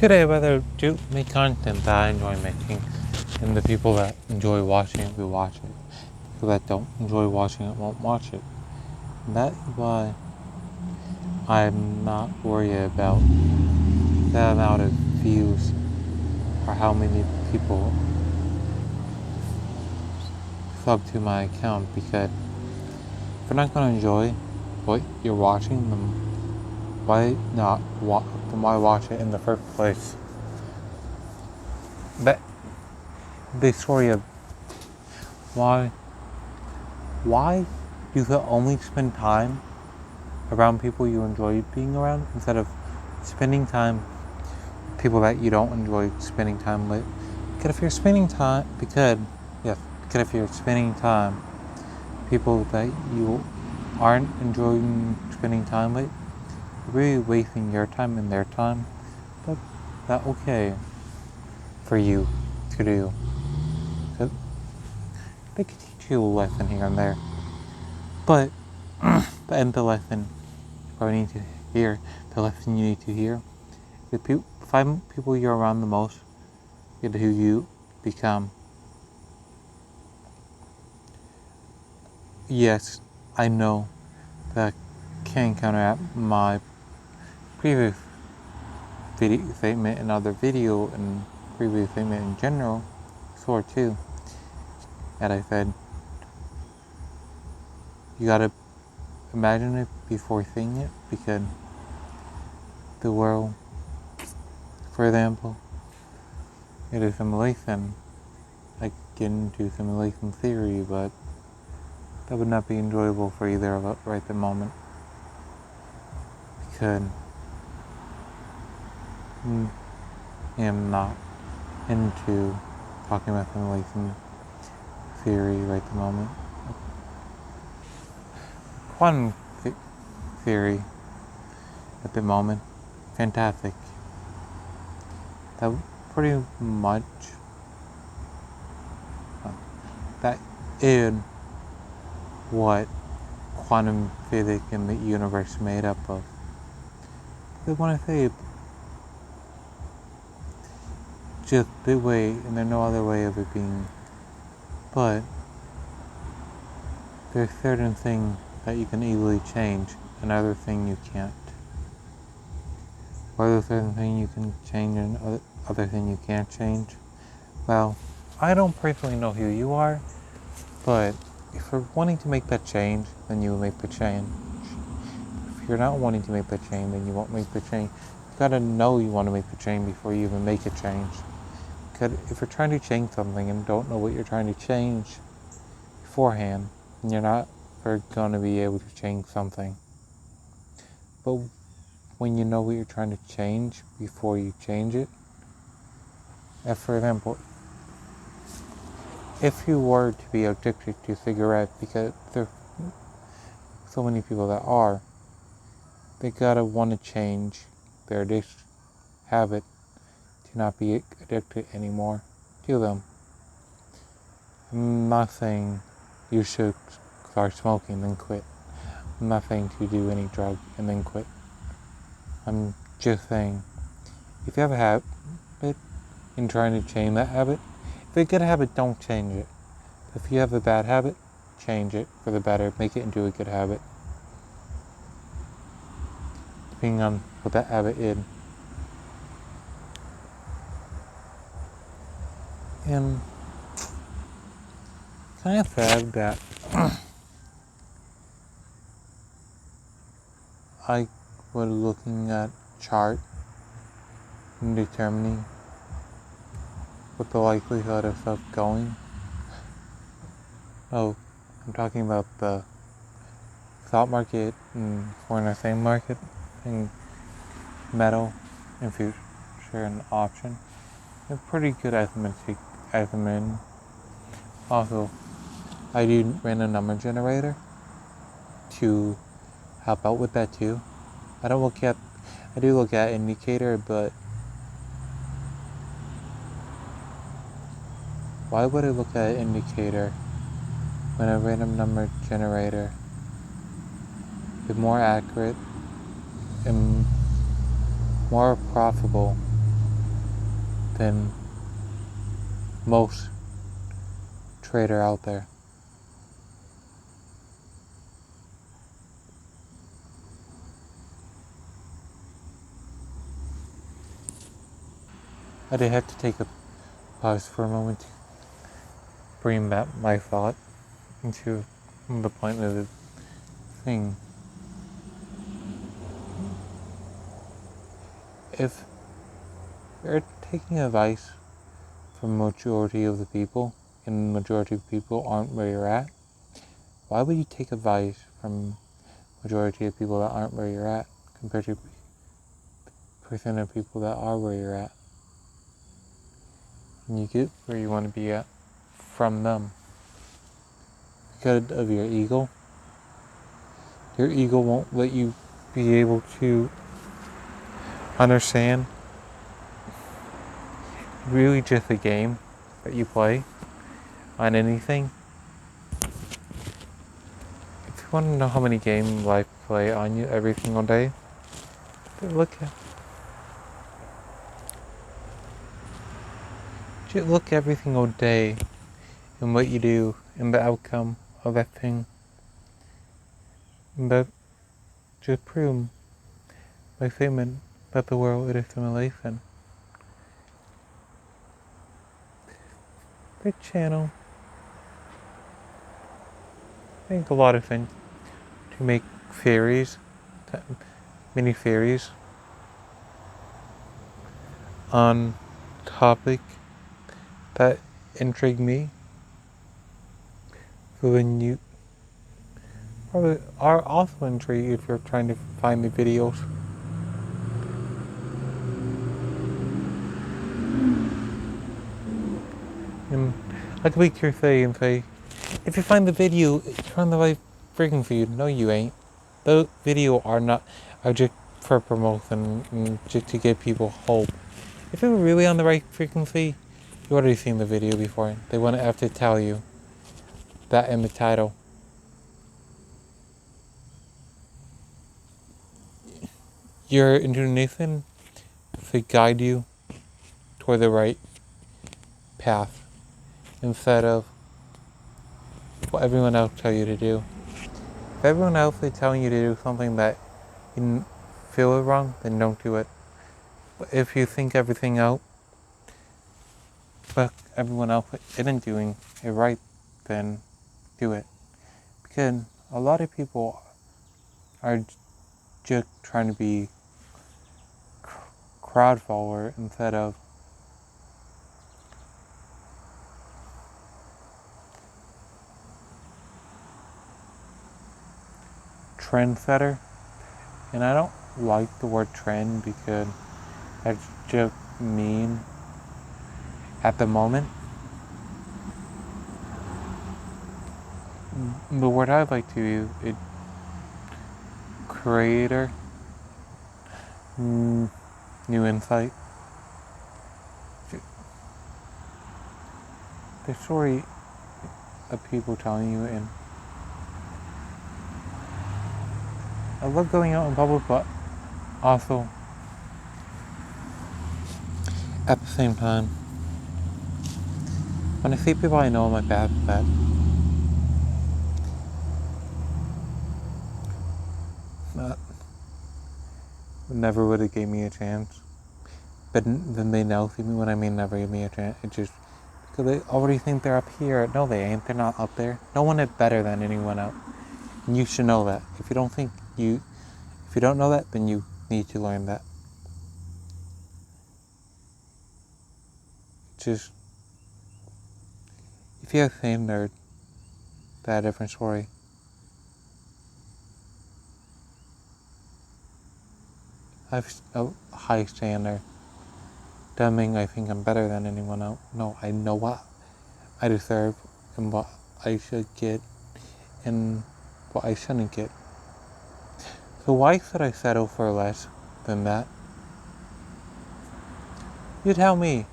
Today, I'd rather make content that I enjoy making, and the people that enjoy watching it will watch it. People that don't enjoy watching it won't watch it. And that's why I'm not worried about the amount of views or how many people sub to my account, because if you're not going to enjoy what you're watching, then why not then why watch it in the first place? But the story of why you could only spend time around people you enjoy being around instead of spending time with people that you don't enjoy spending time with. Because if you're spending time, if you're spending time people that you aren't enjoying spending time with, you're really wasting your time and their time. But that's okay for you to do. So they could teach you a lesson here and there. But the end of the lesson you probably need to hear, the lesson you need to hear, the 5 people you're around the most is who you become. Yes, I know that can counteract my previous video statement and other video and previous statement in general, sort too, that I said, you gotta imagine it before seeing it, because the world, for example, it is simulation. I get into simulation theory, but that would not be enjoyable for either of us right at the moment, because I am not into talking about simulation theory right at the moment. Quantum theory at the moment, fantastic. That pretty much, that is what quantum physics and the universe made up of. They want to say just the way, and there's no other way of it being, but there's certain things that you can easily change, and other things you can't. Or there's certain things you can change and other things you can't change. Well, I don't personally know who you are, but if you're wanting to make that change, then you will make the change. If you're not wanting to make the change, then you won't make the change. You gotta know you want to make the change before you even make a change. Because if you're trying to change something and don't know what you're trying to change beforehand, then you're not going to be able to change something. But when you know what you're trying to change before you change it, for example, if you were to be addicted to cigarettes, because there are so many people that are, they gotta want to change their addiction habit to not be addicted anymore to them. I'm not saying you should start smoking and then quit. I'm not saying to do any drug and then quit. I'm just saying, if you have a habit and trying to change that habit, if it's a good habit, don't change it. If you have a bad habit, change it for the better. Make it into a good habit, depending on what that habit is. And kind of sad that I was looking at chart and determining what the likelihood of stuff going. Oh, I'm talking about the stock market and foreign exchange market and metal and future and option. They're pretty good estimates. Also, I do random number generator to help out with that too. I do look at indicator, but why would I look at an indicator when a random number generator is more accurate and more profitable than most trader out there. I did have to take a pause for a moment to bring back my thought into the point of the thing. If you're taking advice from the majority of the people, and the majority of people aren't where you're at, why would you take advice from the majority of people that aren't where you're at compared to percent of people that are where you're at? And you get where you want to be at from them. Because of your ego. Your ego won't let you be able to understand really just a game that you play on anything. If you want to know how many games life play on you every single day, look every single day and what you do and the outcome of that thing. And that just proves my statement that the world is a simulation. The channel, I think a lot of things to make theories, mini theories on topic that intrigue me. So then you probably are also intrigued if you're trying to find the videos. And I could be curious and say, if you find the video, you're on the right freaking feed. No, you ain't. Those videos are just for promotion and just to give people hope. If you were really on the right frequency, you already seen the video before. They wouldn't have to tell you that in the title. You're into Nathan to guide you toward the right path instead of what everyone else tells you to do. If everyone else is telling you to do something that you feel is wrong, then don't do it. But if you think everything out, but everyone else isn't doing it right, then do it. Because a lot of people are just trying to be crowd follower instead of trendsetter. And I don't like the word trend because that's just mean at the moment. The word I'd like to use is creator, new insight. The story of people telling you, and I love going out in public, but also at the same time, when I see people I know in my bad bed, that never would have gave me a chance. But then they now see me when I mean never give me a chance. It's just because they already think they're up here. No, they ain't. They're not up there. No one is better than anyone else. And you should know that. If you don't know that, then you need to learn that. Just, if you're the same nerd, that's a different story. I have a high standard. Doesn't mean I think I'm better than anyone else. No, I know what I deserve and what I should get and what I shouldn't get. So why should I settle for less than that? You tell me.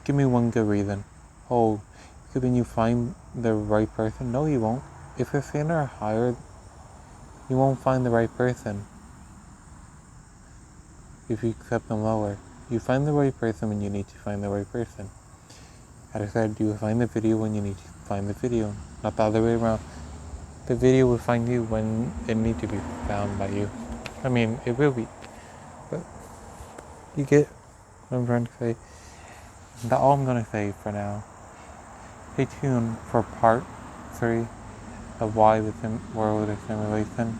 Give me one good reason. Oh, because when you find the right person? No, you won't. If you're thinner or higher, you won't find the right person. if you accept them lower. You find the right person when you need to find the right person. As I said, you will find the video when you need to find the video, not the other way around. The video will find you when it needs to be found by you. I mean, it will be, but you get what I'm trying to say. That's all I'm gonna say for now. Stay tuned for part 3 of why the world is simulation.